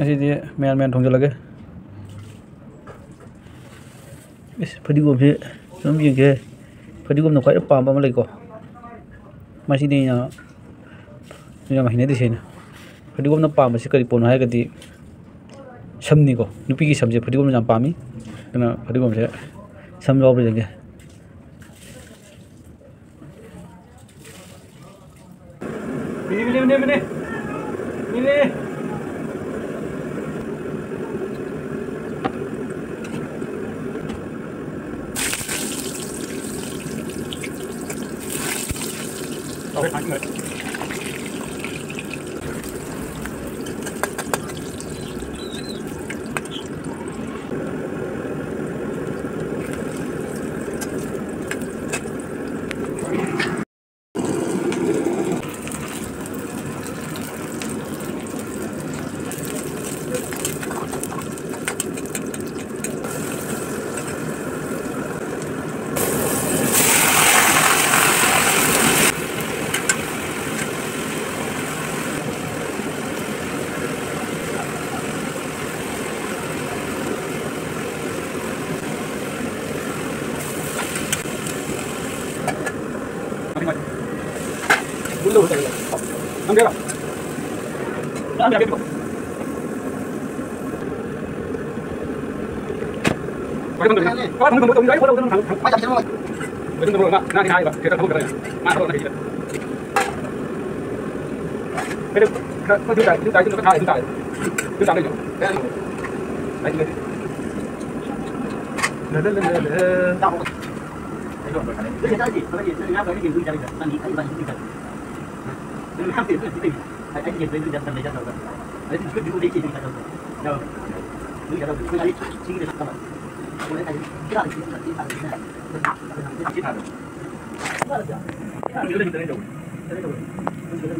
Asidi main thongjalage is fadigom se nam yenge fadigom na khwai pam ma lei ko masi ni ya yang hine di sena fadigom na pam se kari pon hai gadi samni ko nupi ki samje fadigom na pami na fadigom se sam lo ba jenge ini Oke, dulu saya. Ambil apa? Ambil apa? Kau tunggu tunggu tunggu, kau tunggu tunggu. Macam mana? Betul betul nak nak ini apa? Kita tunggu kerana. Mana nak kita? Betul. Kau juga juga juga kau juga. Juga lagi. Lagi lagi. Tahu. Jadi tadi, kalau dia nak bagi dia beri jalan, nanti ayo bagi dia. Jadi hampir tu kita, ayo dia beri jalan saja tahu. Jadi kita dulu dia kita tahu. Tahu. Ini kalau kita lagi sini dia tahu. Boleh aja. Kita kita. Kita. Kita. Kita.